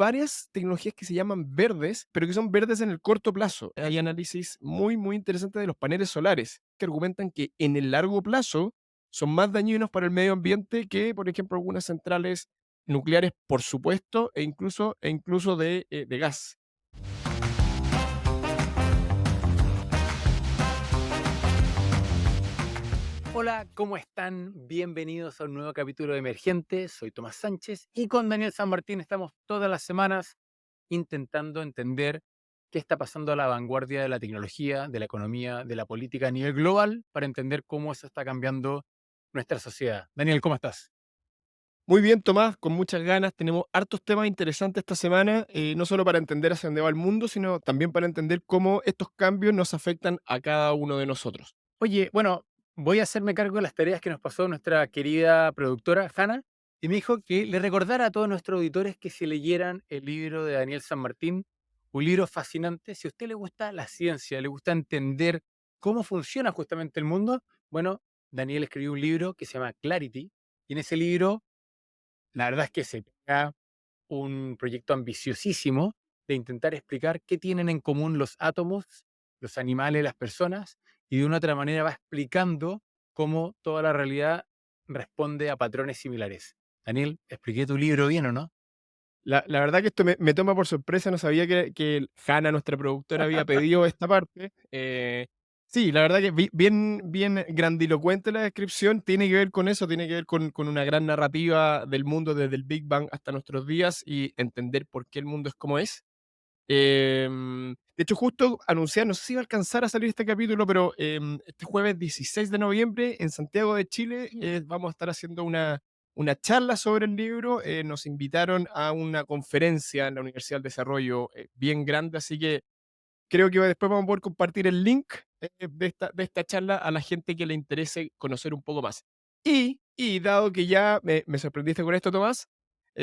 varias tecnologías que se llaman verdes, pero que son verdes en el corto plazo. Hay análisis muy, muy interesantes de los paneles solares que argumentan que en el largo plazo son más dañinos para el medio ambiente que, por ejemplo, algunas centrales nucleares, por supuesto, e incluso de gas. Hola, ¿cómo están? Bienvenidos a un nuevo capítulo de Emergente. Soy Tomás Sánchez y con Daniel San Martín estamos todas las semanas intentando entender qué está pasando a la vanguardia de la tecnología, de la economía, de la política a nivel global para entender cómo eso está cambiando nuestra sociedad. Daniel, ¿cómo estás? Muy bien, Tomás, con muchas ganas. Tenemos hartos temas interesantes esta semana, no solo para entender hacia dónde va el mundo, sino también para entender cómo estos cambios nos afectan a cada uno de nosotros. Oye, bueno, voy a hacerme cargo de las tareas que nos pasó nuestra querida productora, Hanna, y me dijo que le recordara a todos nuestros auditores que se leyeran el libro de Daniel San Martín, un libro fascinante. Si a usted le gusta la ciencia, le gusta entender cómo funciona justamente el mundo, bueno, Daniel escribió un libro que se llama Clarity, y en ese libro, la verdad es que se pega un proyecto ambiciosísimo de intentar explicar qué tienen en común los átomos, los animales, las personas, y de una otra manera va explicando cómo toda la realidad responde a patrones similares. Daniel, expliqué tu libro bien, ¿o no? La verdad que esto me toma por sorpresa, no sabía que Hanna, nuestra productora, había pedido esta parte. Sí, la verdad que bien, bien grandilocuente la descripción, tiene que ver con eso, tiene que ver con una gran narrativa del mundo desde el Big Bang hasta nuestros días y entender por qué el mundo es como es. De hecho, justo anunciar, no sé si va a alcanzar a salir este capítulo, pero este jueves 16 de noviembre en Santiago de Chile vamos a estar haciendo una charla sobre el libro. Nos invitaron a una conferencia en la Universidad del Desarrollo bien grande, así que creo que después vamos a poder compartir el link de esta charla a la gente que le interese conocer un poco más. Y dado que ya me sorprendiste con esto, Tomás,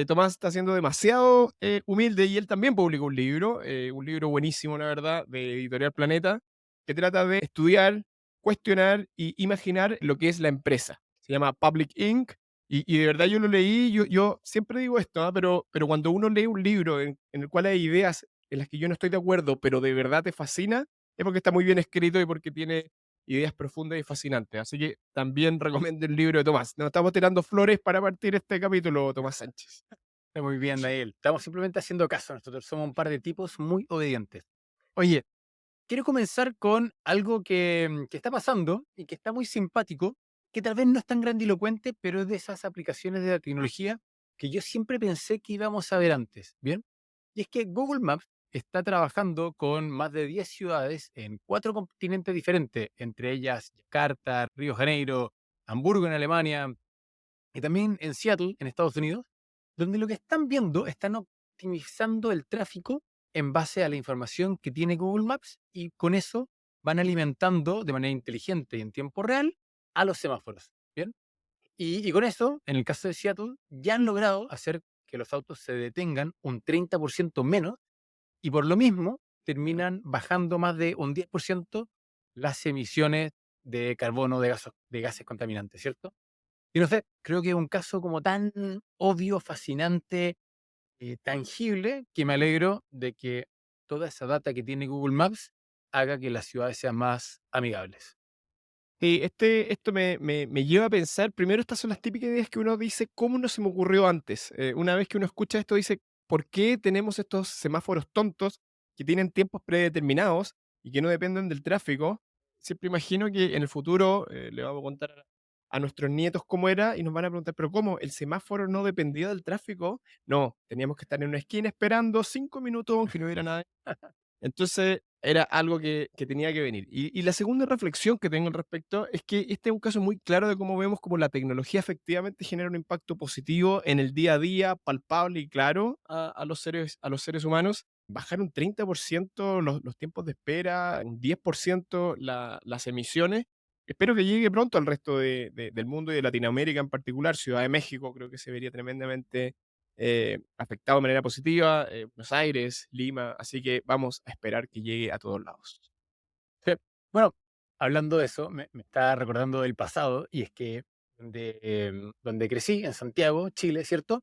Tomás está siendo demasiado humilde y él también publicó un libro buenísimo, la verdad, de Editorial Planeta, que trata de estudiar, cuestionar y imaginar lo que es la empresa. Se llama Public Inc. Y de verdad yo lo leí, yo siempre digo esto, ¿ah? Pero cuando uno lee un libro en el cual hay ideas en las que yo no estoy de acuerdo, pero de verdad te fascina, es porque está muy bien escrito y porque tiene ideas profundas y fascinantes. Así que también recomiendo el libro de Tomás. Nos estamos tirando flores para partir este capítulo, Tomás Sánchez. Está muy bien, Daniel. Estamos simplemente haciendo caso. Nosotros somos un par de tipos muy obedientes. Oye, quiero comenzar con algo que está pasando y que está muy simpático, que tal vez no es tan grandilocuente, pero es de esas aplicaciones de la tecnología que yo siempre pensé que íbamos a ver antes, ¿bien? Y es que Google Maps está trabajando con más de 10 ciudades en 4 continentes diferentes, entre ellas Yakarta, Río de Janeiro, Hamburgo en Alemania y también en Seattle, en Estados Unidos, donde lo que están viendo, están optimizando el tráfico en base a la información que tiene Google Maps y con eso van alimentando de manera inteligente y en tiempo real a los semáforos. ¿Bien? Y con eso, en el caso de Seattle, ya han logrado hacer que los autos se detengan un 30% menos y por lo mismo terminan bajando más de un 10% las emisiones de carbono de gases contaminantes, ¿cierto? Y no sé, creo que es un caso como tan obvio, fascinante, tangible, que me alegro de que toda esa data que tiene Google Maps haga que las ciudades sean más amigables. Sí, esto me lleva a pensar, primero estas son las típicas ideas que uno dice, ¿cómo no se me ocurrió antes? Una vez que uno escucha esto, dice, ¿por qué tenemos estos semáforos tontos que tienen tiempos predeterminados y que no dependen del tráfico? Siempre imagino que en el futuro le vamos a contar a nuestros nietos cómo era y nos van a preguntar, ¿pero cómo? ¿El semáforo no dependía del tráfico? No, teníamos que estar en una esquina esperando 5 minutos aunque no hubiera nada. Entonces, era algo que tenía que venir. Y la segunda reflexión que tengo al respecto es que este es un caso muy claro de cómo vemos cómo la tecnología efectivamente genera un impacto positivo en el día a día, palpable y claro a los seres humanos. Bajar un 30% los tiempos de espera, un 10% las emisiones. Espero que llegue pronto al resto del mundo y de Latinoamérica en particular. Ciudad de México creo que se vería tremendamente afectado de manera positiva, Buenos Aires, Lima, así que vamos a esperar que llegue a todos lados. Sí. Bueno, hablando de eso, me está recordando del pasado, y es que donde crecí, en Santiago, Chile, ¿cierto?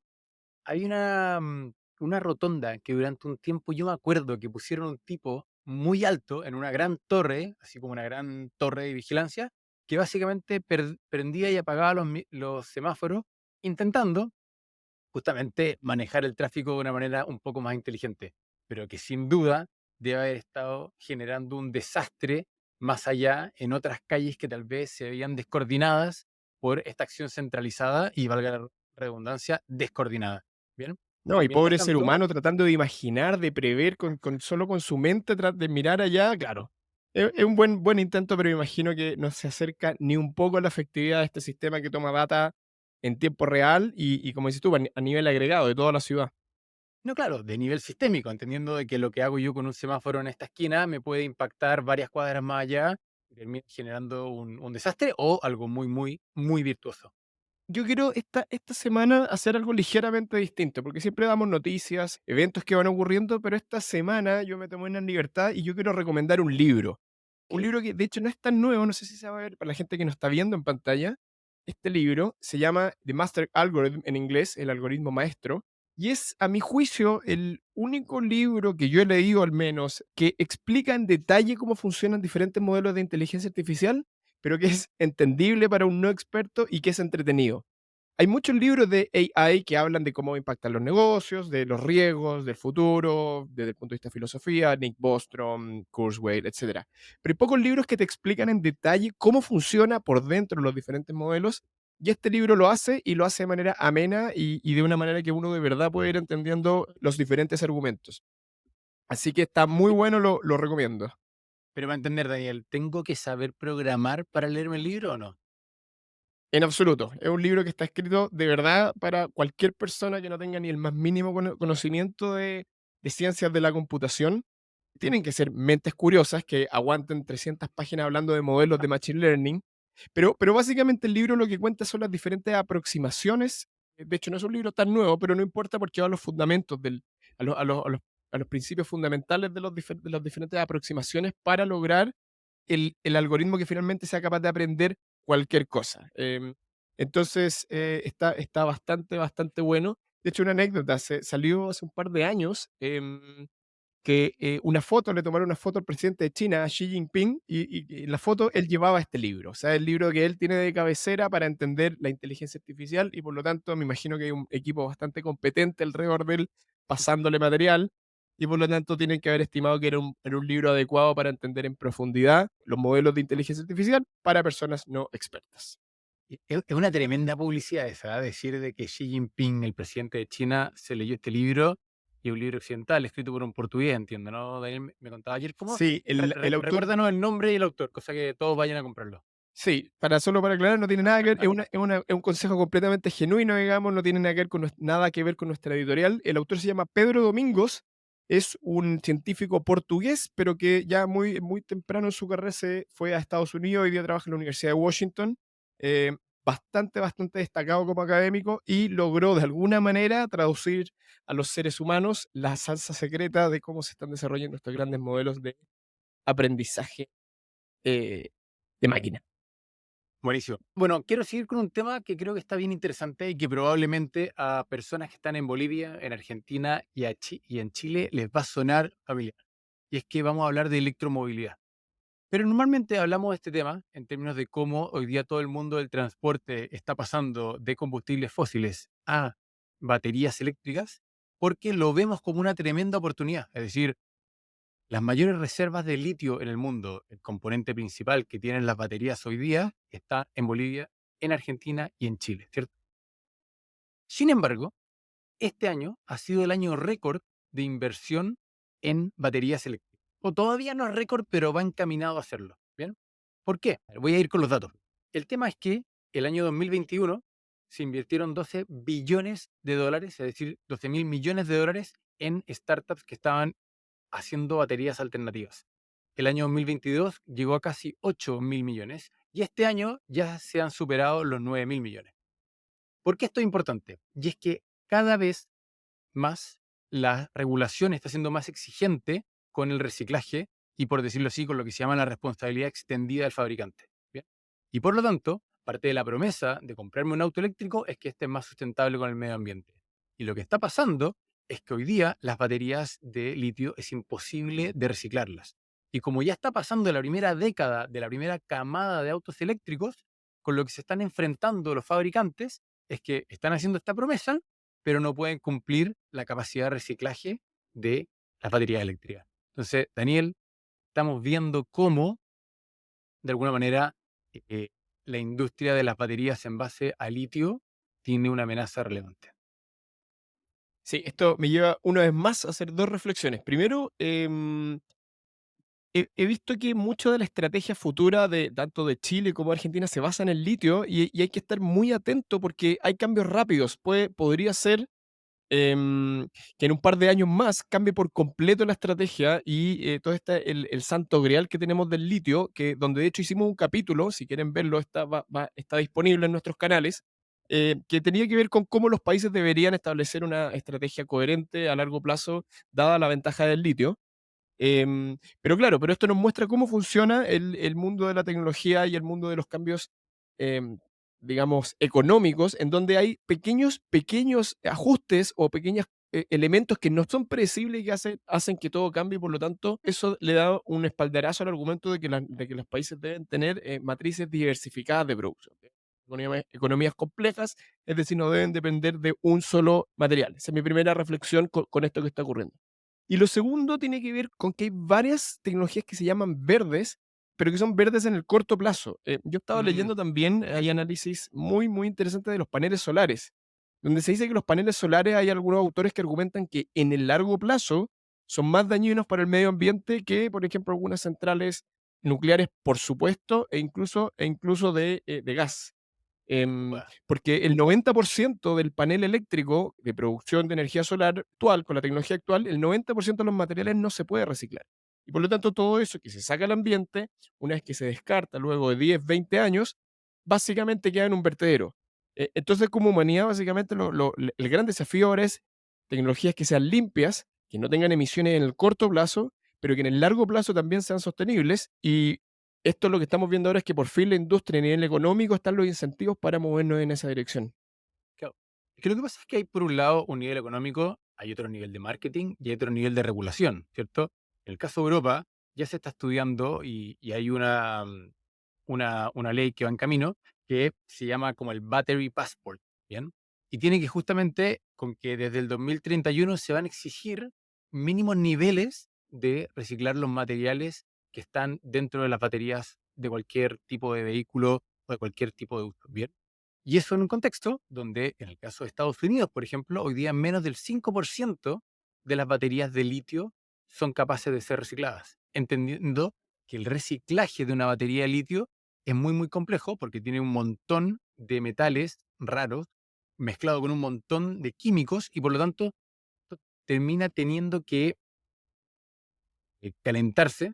Hay una una rotonda que durante un tiempo yo me acuerdo que pusieron un tipo muy alto en una gran torre, así como una gran torre de vigilancia, que básicamente prendía y apagaba los semáforos, intentando justamente manejar el tráfico de una manera un poco más inteligente, pero que sin duda debe haber estado generando un desastre más allá en otras calles que tal vez se veían descoordinadas por esta acción centralizada y, valga la redundancia, descoordinada. Bien, No, y mientras pobre ser tanto, humano tratando de imaginar, de prever solo con su mente, de mirar allá, claro. Es un buen intento, pero me imagino que no se acerca ni un poco a la efectividad de este sistema que toma data en tiempo real y como dices tú, a nivel agregado de toda la ciudad. no, claro, de nivel sistémico, entendiendo de que lo que hago yo con un semáforo en esta esquina me puede impactar varias cuadras más allá y termina generando un desastre o algo muy, muy, muy virtuoso. Yo quiero esta semana hacer algo ligeramente distinto, porque siempre damos noticias, eventos que van ocurriendo, pero esta semana yo me tomé una libertad y yo quiero recomendar un libro. Un ¿Ok? libro que de hecho no es tan nuevo, no sé si se va a ver para la gente que nos está viendo en pantalla. Este libro se llama The Master Algorithm en inglés, el algoritmo maestro, y es a mi juicio el único libro que yo he leído al menos que explica en detalle cómo funcionan diferentes modelos de inteligencia artificial, pero que es entendible para un no experto y que es entretenido. Hay muchos libros de AI que hablan de cómo impactan los negocios, de los riesgos, del futuro, desde el punto de vista de filosofía, Nick Bostrom, Kurzweil, etcétera. Pero hay pocos libros que te explican en detalle cómo funciona por dentro los diferentes modelos, y este libro lo hace y lo hace de manera amena y de una manera que uno de verdad puede ir entendiendo los diferentes argumentos. Así que está muy bueno, lo recomiendo. Pero va a entender, Daniel, ¿tengo que saber programar para leerme el libro o no? En absoluto. Es un libro que está escrito de verdad para cualquier persona que no tenga ni el más mínimo conocimiento de ciencias de la computación. Tienen que ser mentes curiosas que aguanten 300 páginas hablando de modelos de Machine Learning. Pero básicamente el libro lo que cuenta son las diferentes aproximaciones. De hecho, no es un libro tan nuevo, pero no importa porque va a los fundamentos, a los principios fundamentales de las diferentes aproximaciones para lograr el algoritmo que finalmente sea capaz de aprender cualquier cosa. Entonces, está bastante bueno. De hecho, una anécdota, salió hace un par de años que le tomaron una foto al presidente de China, a Xi Jinping, y en la foto él llevaba este libro, o sea, el libro que él tiene de cabecera para entender la inteligencia artificial, y por lo tanto me imagino que hay un equipo bastante competente alrededor de él pasándole material, y por lo tanto tienen que haber estimado que era un libro adecuado para entender en profundidad los modelos de inteligencia artificial para personas no expertas. Es una tremenda publicidad esa, decir de que Xi Jinping, el presidente de China, se leyó este libro y es un libro occidental escrito por un portugués, entiendo, ¿no? Daniel me contaba ayer, ¿cómo? Sí, el autor. Recuérdanos el nombre y el autor, cosa que todos vayan a comprarlo. Sí, solo para aclarar, no tiene nada que ver, es un consejo completamente genuino, digamos, no tiene nada que ver con nada que ver con nuestra editorial. El autor se llama Pedro Domingos, es un científico portugués, pero que ya muy temprano en su carrera se fue a Estados Unidos, hoy día trabaja en la Universidad de Washington, bastante destacado como académico y logró de alguna manera traducir a los seres humanos la salsa secreta de cómo se están desarrollando estos grandes modelos de aprendizaje eh, de máquina. Buenísimo. Bueno, quiero seguir con un tema que creo que está bien interesante y que probablemente a personas que están en Bolivia, en Argentina y en Chile les va a sonar familiar. Y es que vamos a hablar de electromovilidad. Pero normalmente hablamos de este tema en términos de cómo hoy día todo el mundo del transporte está pasando de combustibles fósiles a baterías eléctricas, porque lo vemos como una tremenda oportunidad. Es decir, las mayores reservas de litio en el mundo, el componente principal que tienen las baterías hoy día, está en Bolivia, en Argentina y en Chile, ¿cierto? Sin embargo, este año ha sido el año récord de inversión en baterías eléctricas. O todavía no es récord, pero va encaminado a hacerlo. ¿Bien? ¿Por qué? Voy a ir con los datos. El tema es que el año 2021 se invirtieron 12 billones de dólares, es decir, 12 mil millones de dólares en startups que estaban haciendo baterías alternativas. El año 2022 llegó a casi 8 mil millones y este año ya se han superado los 9 mil millones. ¿Por qué esto es importante? Y es que cada vez más la regulación está siendo más exigente con el reciclaje y, por decirlo así, con lo que se llama la responsabilidad extendida del fabricante. ¿Bien? Y por lo tanto, parte de la promesa de comprarme un auto eléctrico es que este es más sustentable con el medio ambiente. Y lo que está pasando es que hoy día las baterías de litio es imposible de reciclarlas. Y como ya está pasando la primera década de la primera camada de autos eléctricos, con lo que se están enfrentando los fabricantes es que están haciendo esta promesa, pero no pueden cumplir la capacidad de reciclaje de las baterías eléctricas. Entonces, Daniel, estamos viendo cómo, de alguna manera, eh, la industria de las baterías en base a litio tiene una amenaza relevante. Sí, esto me lleva una vez más a hacer dos reflexiones. Primero, he visto que mucho de la estrategia futura de tanto de Chile como de Argentina se basa en el litio y hay que estar muy atento porque hay cambios rápidos. Podría ser que en un par de años más cambie por completo la estrategia y todo este, el santo grial que tenemos del litio, que donde de hecho hicimos un capítulo, si quieren verlo, está disponible en nuestros canales, que tenía que ver con cómo los países deberían establecer una estrategia coherente a largo plazo, dada la ventaja del litio. Pero claro, pero esto nos muestra cómo funciona el mundo de la tecnología y el mundo de los cambios, em, digamos, económicos, en donde hay pequeños ajustes o pequeños elementos que no son predecibles y que hacen que todo cambie. Por lo tanto, eso le da un espaldarazo al argumento de que los países deben tener matrices diversificadas de producción. Economías complejas, es decir, no deben depender de un solo material. Esa es mi primera reflexión con esto que está ocurriendo. Y lo segundo tiene que ver con que hay varias tecnologías que se llaman verdes, pero que son verdes en el corto plazo. Yo estaba Mm, leyendo también, hay análisis muy interesantes de los paneles solares, donde se dice que los paneles solares hay algunos autores que argumentan que en el largo plazo son más dañinos para el medio ambiente que, por ejemplo, algunas centrales nucleares, por supuesto, e incluso de gas. bueno, Porque el 90% del panel eléctrico de producción de energía solar actual, con la tecnología actual, el 90% de los materiales no se puede reciclar. Y por lo tanto, todo eso que se saca al ambiente, una vez que se descarta luego de 10, 20 años, básicamente queda en un vertedero. Entonces, como humanidad, básicamente el gran desafío ahora es tecnologías que sean limpias, que no tengan emisiones en el corto plazo, pero que en el largo plazo también sean sostenibles. Y esto lo que estamos viendo ahora es que por fin la industria a nivel económico están los incentivos para movernos en esa dirección. claro. Es que lo que pasa es que hay por un lado un nivel económico, hay otro nivel de marketing y hay otro nivel de regulación, ¿cierto? En el caso de Europa ya se está estudiando y hay una ley que va en camino que se llama como el Battery Passport, ¿bien? Y tiene que justamente con que desde el 2031 se van a exigir mínimos niveles de reciclar los materiales que están dentro de las baterías de cualquier tipo de vehículo o de cualquier tipo de uso, ¿bien? Y eso en un contexto donde, en el caso de Estados Unidos, por ejemplo, hoy día menos del 5% de las baterías de litio son capaces de ser recicladas, entendiendo que el reciclaje de una batería de litio es muy complejo porque tiene un montón de metales raros mezclado con un montón de químicos y por lo tanto termina teniendo que calentarse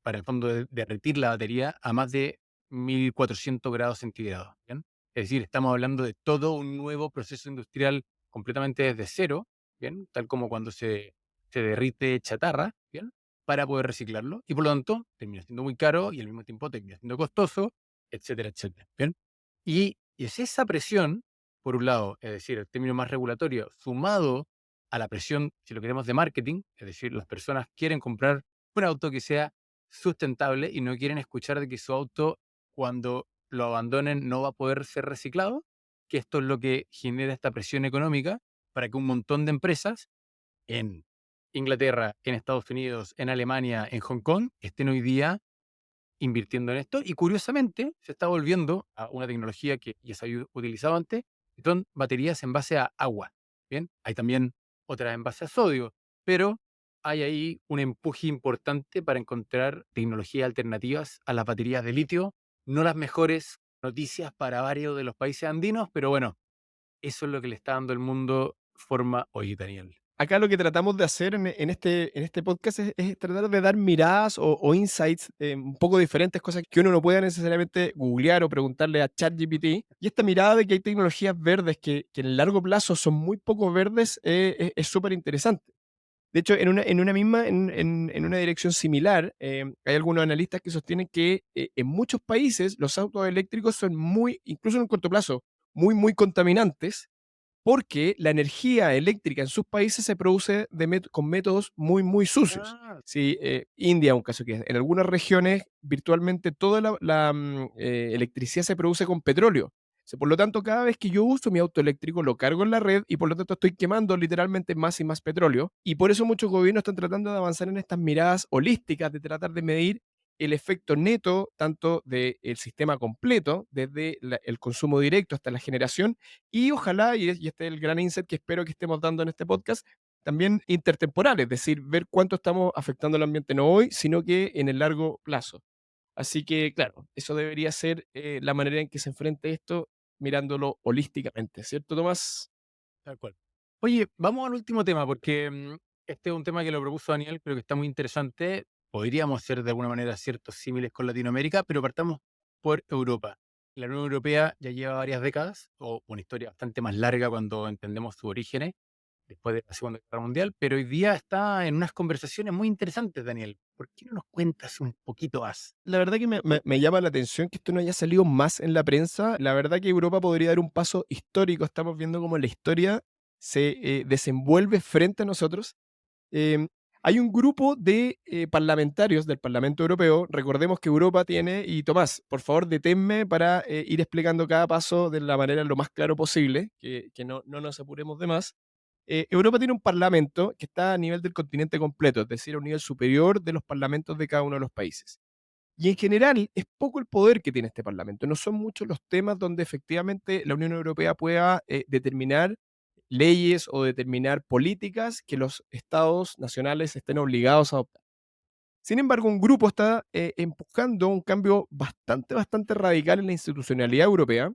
para el fondo derretir la batería a más de 1400 grados centígrados. ¿Bien? Es decir, estamos hablando de todo un nuevo proceso industrial completamente desde cero, ¿bien? Tal como cuando se derrite chatarra, ¿bien? Para poder reciclarlo. Y por lo tanto, termina siendo muy caro y al mismo tiempo termina siendo costoso, etcétera, etcétera. ¿Bien? Y es esa presión, por un lado, es decir, el término más regulatorio, sumado a la presión, si lo queremos, de marketing, es decir, las personas quieren comprar un auto que sea sustentable y no quieren escuchar de que su auto, cuando lo abandonen, no va a poder ser reciclado, que esto es lo que genera esta presión económica para que un montón de empresas en Inglaterra, en Estados Unidos, en Alemania, en Hong Kong, estén hoy día invirtiendo en esto y curiosamente se está volviendo a una tecnología que ya se había utilizado antes, que son baterías en base a agua. Bien, hay también otras en base a sodio, pero hay ahí un empuje importante para encontrar tecnologías alternativas a las baterías de litio, no las mejores noticias para varios de los países andinos, pero bueno, eso es lo que le está dando el mundo forma hoy, Daniel. Acá lo que tratamos de hacer en este podcast es tratar de dar miradas o insights un poco diferentes, cosas que uno no pueda necesariamente googlear o preguntarle a ChatGPT. Y esta mirada de que hay tecnologías verdes que en el largo plazo son muy poco verdes es súper interesante. De hecho, en una dirección similar, hay algunos analistas que sostienen que en muchos países los autos eléctricos son incluso en el corto plazo, muy contaminantes, porque la energía eléctrica en sus países se produce con métodos muy, muy sucios. Ah, Sí, India, un caso que es, en algunas regiones virtualmente toda la electricidad se produce con petróleo. O sea, por lo tanto, cada vez que yo uso mi auto eléctrico, lo cargo en la red y por lo tanto estoy quemando literalmente más y más petróleo. Y por eso muchos gobiernos están tratando de avanzar en estas miradas holísticas de tratar de medir el efecto neto tanto del sistema completo, desde el consumo directo hasta la generación, y ojalá, y este es el gran insight que espero que estemos dando en este podcast, también intertemporal, es decir, ver cuánto estamos afectando el ambiente no hoy, sino que en el largo plazo. Así que, claro, eso debería ser la manera en que se enfrente esto, mirándolo holísticamente, ¿cierto, Tomás? tal cual. Oye, vamos al último tema, porque este es un tema que lo propuso Daniel, creo que está muy interesante. Podríamos ser de alguna manera ciertos símiles con Latinoamérica, pero partamos por Europa. La Unión Europea ya lleva varias décadas, o una historia bastante más larga cuando entendemos sus orígenes, después de la Segunda Guerra Mundial, pero hoy día está en unas conversaciones muy interesantes, Daniel. ¿Por qué no nos cuentas un poquito más? La verdad que me llama la atención que esto no haya salido más en la prensa. La verdad que Europa podría dar un paso histórico. Estamos viendo cómo la historia se desenvuelve frente a nosotros. Em, Hay un grupo de parlamentarios del Parlamento Europeo. Recordemos que Europa tiene, y Tomás, por favor, deténme para ir explicando cada paso de la manera lo más claro posible, que no nos apuremos de más. Europa tiene un parlamento que está a nivel del continente completo, es decir, a un nivel superior de los parlamentos de cada uno de los países. Y en general es poco el poder que tiene este Parlamento. No son muchos los temas donde efectivamente la Unión Europea pueda determinar leyes o determinar políticas que los estados nacionales estén obligados a adoptar. Sin embargo, un grupo está empujando un cambio bastante, bastante radical en la institucionalidad europea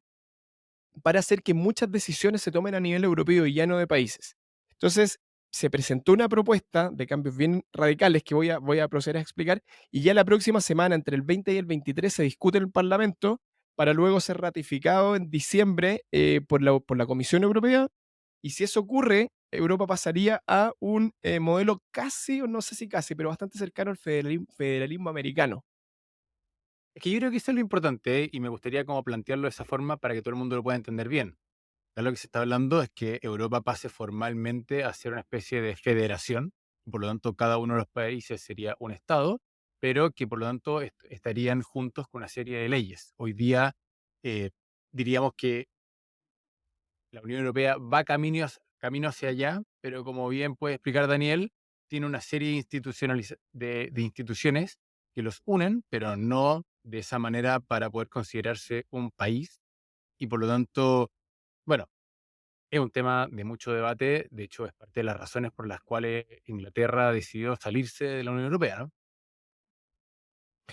para hacer que muchas decisiones se tomen a nivel europeo y ya no de países. Entonces, se presentó una propuesta de cambios bien radicales que voy a proceder a explicar, y ya la próxima semana, entre el 20 y el 23, se discute en el Parlamento para luego ser ratificado en diciembre por la Comisión Europea, y si eso ocurre, Europa pasaría a un modelo casi, o no sé si casi, pero bastante cercano al federalismo americano. Es que yo creo que eso es lo importante, ¿eh? Y me gustaría como plantearlo de esa forma para que todo el mundo lo pueda entender bien. Ya lo que se está hablando es que Europa pase formalmente a ser una especie de federación, por lo tanto cada uno de los países sería un estado, pero que por lo tanto estarían juntos con una serie de leyes. Hoy día eh, diríamos que la Unión Europea va camino hacia allá, pero como bien puede explicar Daniel, tiene una serie de instituciones que los unen, pero no de esa manera para poder considerarse un país. Y por lo tanto, bueno, es un tema de mucho debate. De hecho, es parte de las razones por las cuales Inglaterra decidió salirse de la Unión Europea, ¿no?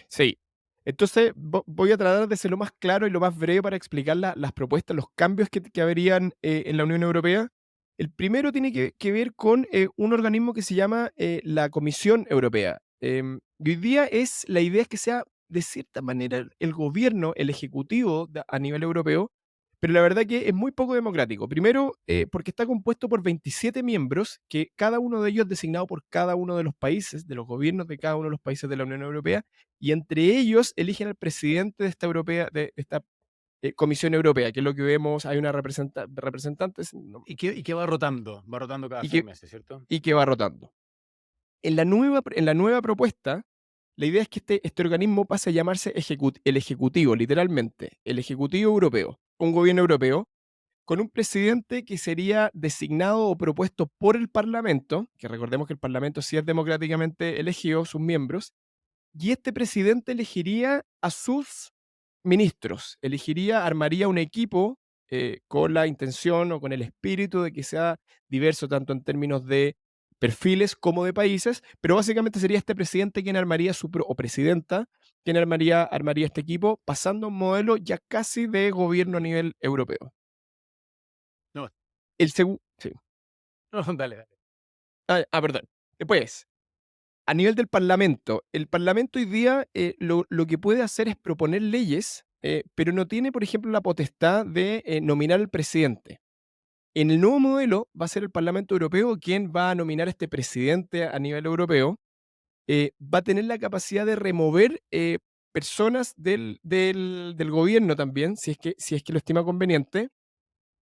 Sí. Entonces, voy a tratar de ser lo más claro y lo más breve para explicar las propuestas, los cambios que habrían en la Unión Europea. El primero tiene que ver con un organismo que se llama la Comisión Europea. Y hoy día la idea es que sea, de cierta manera, el gobierno, el ejecutivo a nivel europeo, pero la verdad que es muy poco democrático. Primero, porque está compuesto por 27 miembros, que cada uno de ellos designado por cada uno de los países, de los gobiernos de cada uno de los países de la Unión Europea, y entre ellos eligen al presidente de esta Comisión Europea, que es lo que vemos, hay una representante Y que va rotando cada y seis que, meses, ¿cierto? y que va rotando. En la nueva propuesta, la idea es que este organismo pase a llamarse el Ejecutivo, literalmente, el Ejecutivo Europeo, un gobierno europeo, con un presidente que sería designado o propuesto por el Parlamento, que recordemos que el Parlamento sí es democráticamente elegido, sus miembros, y este presidente elegiría a sus ministros, armaría un equipo con la intención o con el espíritu de que sea diverso tanto en términos de perfiles como de países, pero básicamente sería este presidente quien armaría o presidenta quien armaría este equipo, pasando a un modelo ya casi de gobierno a nivel europeo. No, El segundo, sí. no, dale, dale. Perdón. Después, a nivel del Parlamento, el Parlamento hoy día lo que puede hacer es proponer leyes, pero no tiene, por ejemplo, la potestad de nominar al presidente. En el nuevo modelo va a ser el Parlamento Europeo quien va a nominar a este presidente a nivel europeo. Va a tener la capacidad de remover personas del gobierno también, si es que lo estima conveniente,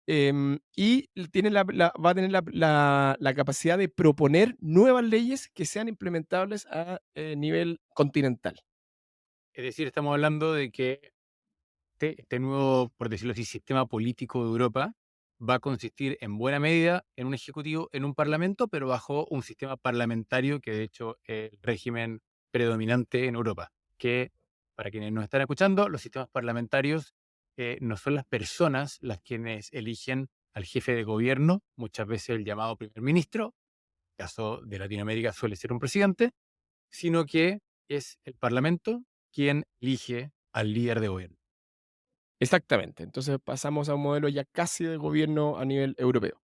y tiene va a tener la capacidad de proponer nuevas leyes que sean implementables a nivel continental. Es decir, estamos hablando de que este nuevo, por decirlo así, sistema político de Europa va a consistir en buena medida en un ejecutivo, en un parlamento, pero bajo un sistema parlamentario que de hecho es el régimen predominante en Europa. Que, para quienes nos están escuchando, los sistemas parlamentarios no son las personas las quienes eligen al jefe de gobierno, muchas veces el llamado primer ministro, caso de Latinoamérica suele ser un presidente, sino que es el parlamento quien elige al líder de gobierno. Exactamente. Entonces pasamos a un modelo ya casi de gobierno a nivel europeo.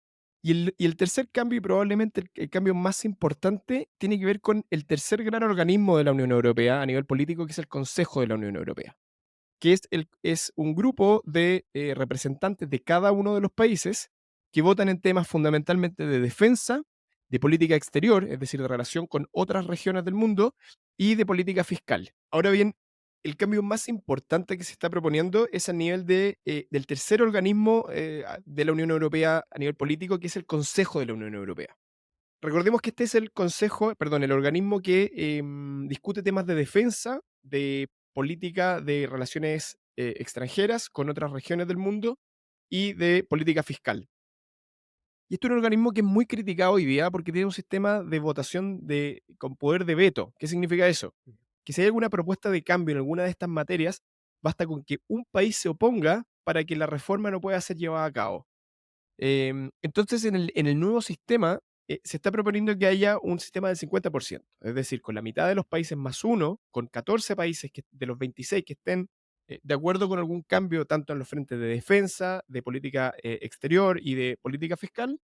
Y el tercer cambio, y probablemente el cambio más importante, tiene que ver con el tercer gran organismo de la Unión Europea a nivel político, que es el Consejo de la Unión Europea, que es un grupo de representantes de cada uno de los países que votan en temas fundamentalmente de defensa, de política exterior, es decir, de relación con otras regiones del mundo, y de política fiscal. Ahora bien, el cambio más importante que se está proponiendo es a nivel del tercer organismo de la Unión Europea a nivel político, que es el Consejo de la Unión Europea. Recordemos que este es el consejo, perdón, el organismo que discute temas de defensa, de política de relaciones extranjeras con otras regiones del mundo y de política fiscal. Y esto es un organismo que es muy criticado hoy día porque tiene un sistema de votación con poder de veto. ¿Qué significa eso? Que si hay alguna propuesta de cambio en alguna de estas materias, basta con que un país se oponga para que la reforma no pueda ser llevada a cabo. Entonces, en el nuevo sistema, se está proponiendo que haya un sistema del 50%, es decir, con la mitad de los países más uno, con 14 países de los 26 que estén de acuerdo con algún cambio tanto en los frentes de defensa, de política exterior y de política fiscal,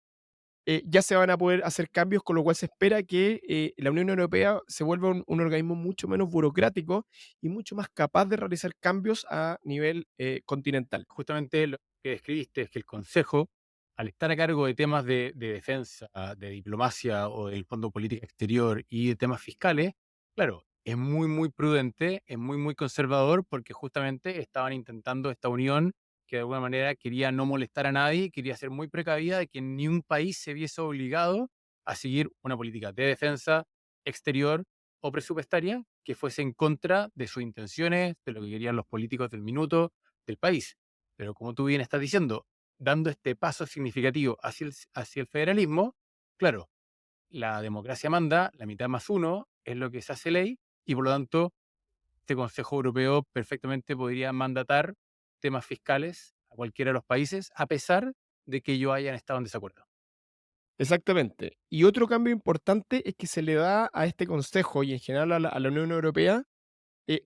ya se van a poder hacer cambios, con lo cual se espera que la Unión Europea se vuelva un organismo mucho menos burocrático y mucho más capaz de realizar cambios a nivel continental. Justamente lo que describiste es que el Consejo, al estar a cargo de temas de defensa, de diplomacia o del Fondo Política Exterior y de temas fiscales, claro, es muy, muy prudente, es muy, muy conservador porque justamente estaban intentando esta unión que de alguna manera quería no molestar a nadie, quería ser muy precavida de que ni un país se viese obligado a seguir una política de defensa exterior o presupuestaria que fuese en contra de sus intenciones, de lo que querían los políticos del minuto del país. Pero como tú bien estás diciendo, dando este paso significativo hacia el federalismo, claro, la democracia manda, la mitad más uno es lo que se hace ley y por lo tanto este Consejo Europeo perfectamente podría mandatar temas fiscales a cualquiera de los países a pesar de que ellos hayan estado en desacuerdo. Exactamente. Y otro cambio importante es que se le da a este Consejo y en general a la Unión Europea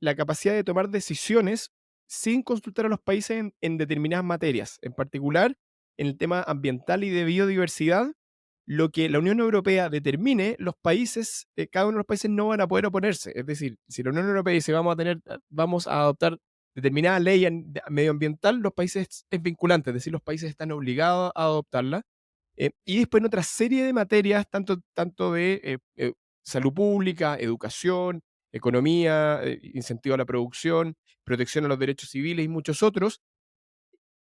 la capacidad de tomar decisiones sin consultar a los países en determinadas materias. En particular, en el tema ambiental y de biodiversidad, lo que la Unión Europea determine, cada uno de los países no van a poder oponerse. Es decir, si la Unión Europea dice vamos a adoptar determinada ley medioambiental, los países es vinculante, es decir, los países están obligados a adoptarla. Y después en otra serie de materias, tanto de salud pública, educación, economía, incentivo a la producción, protección a los derechos civiles y muchos otros,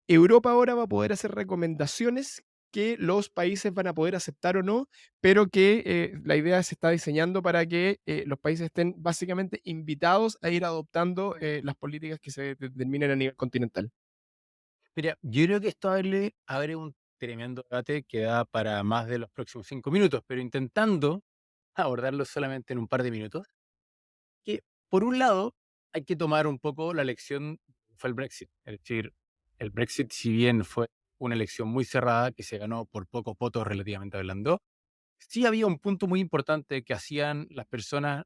Europa ahora va a poder hacer recomendaciones que los países van a poder aceptar o no, pero que la idea se está diseñando para que los países estén básicamente invitados a ir adoptando las políticas que se determinen a nivel continental. Mira, yo creo que esto abre un tremendo debate que da para más de los próximos 5 minutos, pero intentando abordarlo solamente en un par de minutos. Que, por un lado, hay que tomar un poco la lección que fue el Brexit. Es decir, el Brexit, si bien fue una elección muy cerrada, que se ganó por pocos votos relativamente hablando, sí había un punto muy importante que hacían las personas,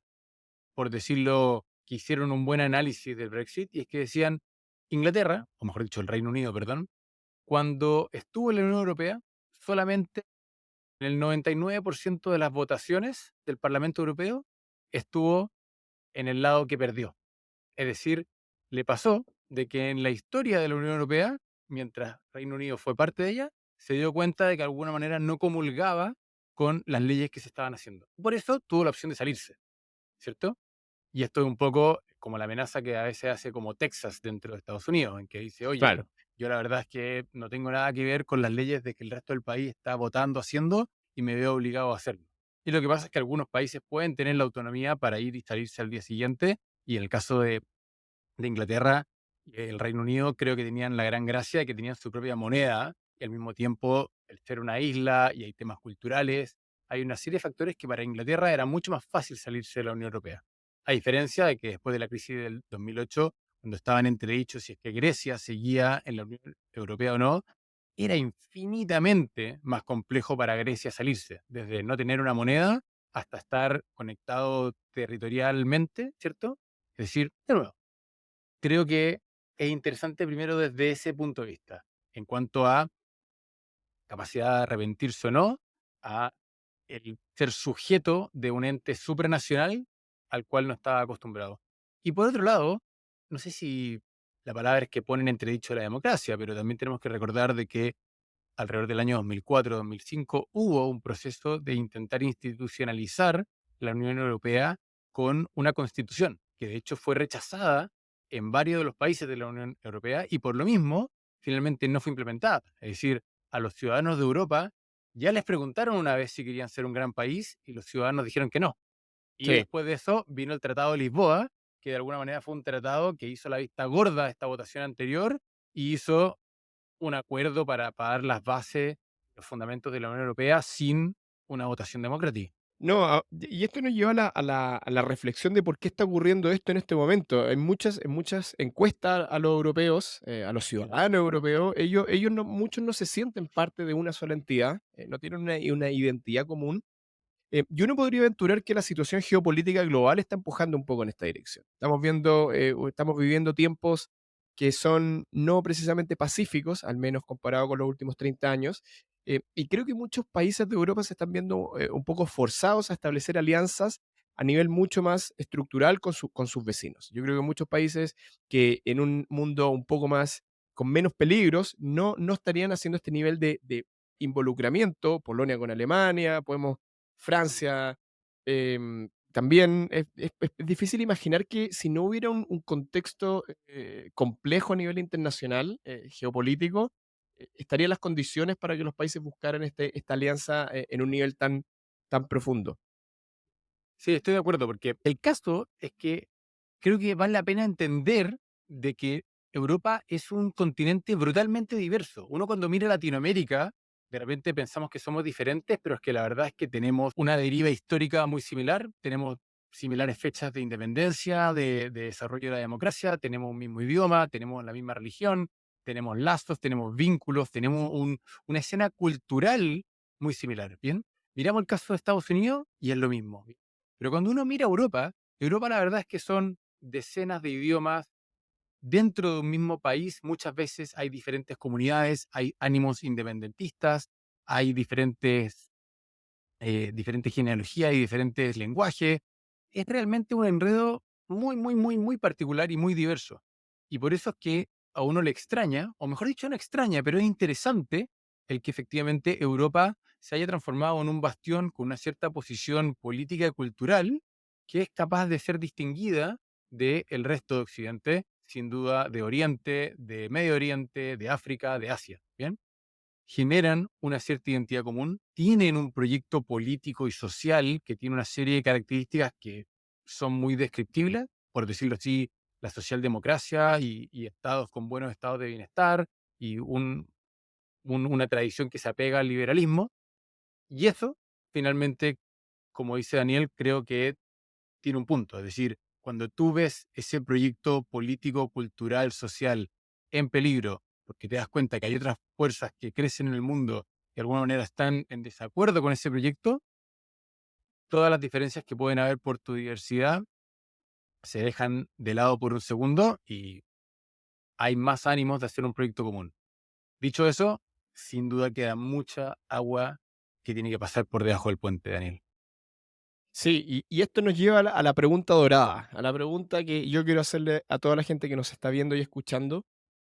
por decirlo, que hicieron un buen análisis del Brexit, y es que decían, Inglaterra, o mejor dicho, el Reino Unido, perdón, cuando estuvo en la Unión Europea, solamente en el 99% de las votaciones del Parlamento Europeo estuvo en el lado que perdió. Es decir, le pasó de que en la historia de la Unión Europea, mientras Reino Unido fue parte de ella, se dio cuenta de que de alguna manera no comulgaba con las leyes que se estaban haciendo. Por eso tuvo la opción de salirse, ¿cierto? Y esto es un poco como la amenaza que a veces hace como Texas dentro de Estados Unidos, en que dice, oye, Claro. Yo la verdad es que no tengo nada que ver con las leyes de que el resto del país está votando, haciendo, y me veo obligado a hacerlo. Y lo que pasa es que algunos países pueden tener la autonomía para ir y salirse al día siguiente, y en el caso de Inglaterra y el Reino Unido creo que tenían la gran gracia de que tenían su propia moneda, y al mismo tiempo, el ser una isla y hay temas culturales, hay una serie de factores que para Inglaterra era mucho más fácil salirse de la Unión Europea. A diferencia de que después de la crisis del 2008, cuando estaban entredichos si es que Grecia seguía en la Unión Europea o no, era infinitamente más complejo para Grecia salirse, desde no tener una moneda hasta estar conectado territorialmente, ¿cierto? Es decir, de nuevo, creo que es interesante primero desde ese punto de vista, en cuanto a capacidad de arrepentirse o no, a el ser sujeto de un ente supranacional al cual no estaba acostumbrado. Y por otro lado, no sé si la palabra es que ponen entredicho la democracia, pero también tenemos que recordar de que alrededor del año 2004-2005 hubo un proceso de intentar institucionalizar la Unión Europea con una constitución, que de hecho fue rechazada en varios de los países de la Unión Europea y por lo mismo finalmente no fue implementada. Es decir, a los ciudadanos de Europa ya les preguntaron una vez si querían ser un gran país y los ciudadanos dijeron que no. Y Sí. después de eso vino el Tratado de Lisboa, que de alguna manera fue un tratado que hizo la vista gorda a esta votación anterior y hizo un acuerdo para dar las bases, los fundamentos de la Unión Europea sin una votación democrática. No, y esto nos lleva a la reflexión de por qué está ocurriendo esto en este momento. En muchas encuestas a los europeos, a los ciudadanos europeos, ellos no, muchos no se sienten parte de una sola entidad, no tienen una identidad común. Y uno podría aventurar que la situación geopolítica global está empujando un poco en esta dirección. Estamos viviendo tiempos que son no precisamente pacíficos, al menos comparado con los últimos 30 años, y creo que muchos países de Europa se están viendo un poco forzados a establecer alianzas a nivel mucho más estructural con sus vecinos. Yo creo que muchos países que en un mundo un poco más, con menos peligros, no estarían haciendo este nivel de involucramiento. Polonia con Alemania, podemos Francia, también es difícil imaginar que si no hubiera un contexto, complejo a nivel internacional, geopolítico, estarían las condiciones para que los países buscaran esta alianza, en un nivel tan profundo. Sí, estoy de acuerdo, porque el caso es que creo que vale la pena entender de que Europa es un continente brutalmente diverso. Uno cuando mira Latinoamérica, de repente pensamos que somos diferentes, pero es que la verdad es que tenemos una deriva histórica muy similar, tenemos similares fechas de independencia, de desarrollo de la democracia, tenemos un mismo idioma, tenemos la misma religión, tenemos lazos, tenemos vínculos, tenemos una escena cultural muy similar. Bien, miramos el caso de Estados Unidos y es lo mismo. Pero cuando uno mira Europa, Europa la verdad es que son decenas de idiomas dentro de un mismo país. Muchas veces hay diferentes comunidades, hay ánimos independentistas, hay diferentes genealogías y diferentes lenguajes. Es realmente un enredo muy, muy, muy, muy particular y muy diverso. Y por eso es que a uno le extraña, o mejor dicho, no extraña, pero es interesante el que efectivamente Europa se haya transformado en un bastión con una cierta posición política y cultural que es capaz de ser distinguida del resto de Occidente, sin duda de Oriente, de Medio Oriente, de África, de Asia. ¿Bien? Generan una cierta identidad común, tienen un proyecto político y social que tiene una serie de características que son muy descriptibles, por decirlo así, la socialdemocracia y estados con buenos estados de bienestar y una tradición que se apega al liberalismo. Y eso, finalmente, como dice Daniel, creo que tiene un punto. Es decir, cuando tú ves ese proyecto político, cultural, social en peligro, porque te das cuenta que hay otras fuerzas que crecen en el mundo que de alguna manera están en desacuerdo con ese proyecto, todas las diferencias que pueden haber por tu diversidad se dejan de lado por un segundo y hay más ánimos de hacer un proyecto común. Dicho eso, sin duda queda mucha agua que tiene que pasar por debajo del puente, Daniel. Sí, y esto nos lleva a la pregunta dorada, a la pregunta que yo quiero hacerle a toda la gente que nos está viendo y escuchando,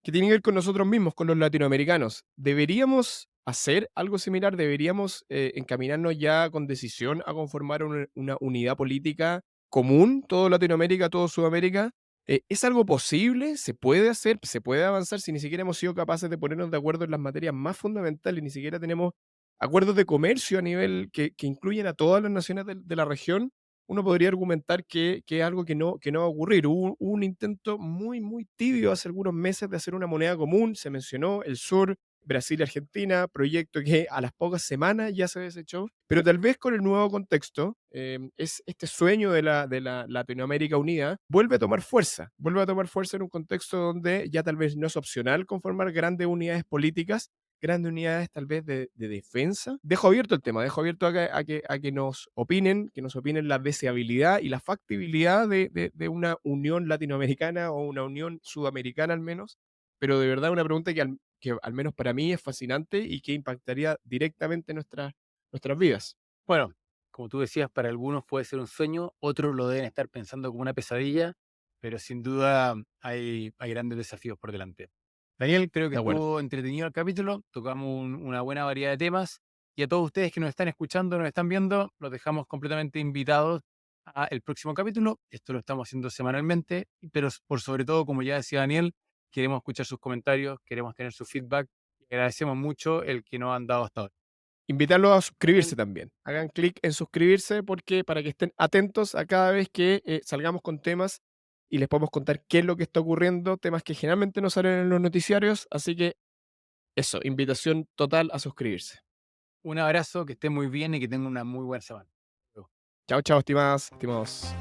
que tiene que ver con nosotros mismos, con los latinoamericanos. ¿Deberíamos hacer algo similar? ¿Deberíamos encaminarnos ya con decisión a conformar una unidad política común, todo Latinoamérica, todo Sudamérica? ¿Es algo posible? ¿Se puede hacer? ¿Se puede avanzar si ni siquiera hemos sido capaces de ponernos de acuerdo en las materias más fundamentales? Ni siquiera tenemos acuerdos de comercio a nivel que incluyen a todas las naciones de la región. Uno podría argumentar que es algo que no va a ocurrir. Hubo un intento muy, muy tibio hace algunos meses de hacer una moneda común. Se mencionó el sur, Brasil y Argentina, proyecto que a las pocas semanas ya se desechó, pero tal vez con el nuevo contexto, es este sueño de la Latinoamérica unida vuelve a tomar fuerza en un contexto donde ya tal vez no es opcional conformar grandes unidades políticas, grandes unidades tal vez de defensa. Dejo abierto el tema, dejo abierto a que que nos opinen la deseabilidad y la factibilidad de una unión latinoamericana o una unión sudamericana al menos, pero de verdad una pregunta que al menos para mí es fascinante y que impactaría directamente nuestras vidas. Bueno, como tú decías, para algunos puede ser un sueño, otros lo deben estar pensando como una pesadilla, pero sin duda hay grandes desafíos por delante. Daniel, creo que De acuerdo. estuvo entretenido el capítulo, tocamos una buena variedad de temas y a todos ustedes que nos están escuchando, nos están viendo, los dejamos completamente invitados a el próximo capítulo. Esto lo estamos haciendo semanalmente, pero por sobre todo, como ya decía Daniel, queremos escuchar sus comentarios, queremos tener su feedback y agradecemos mucho el que nos han dado hasta ahora. Invitarlos a suscribirse Daniel, también. Hagan clic en suscribirse porque para que estén atentos a cada vez que salgamos con temas y les podemos contar qué es lo que está ocurriendo, temas que generalmente no salen en los noticiarios. Así que eso, invitación total a suscribirse. un abrazo, que estén muy bien y que tengan una muy buena semana. Chao, chao, estimadas, estimados.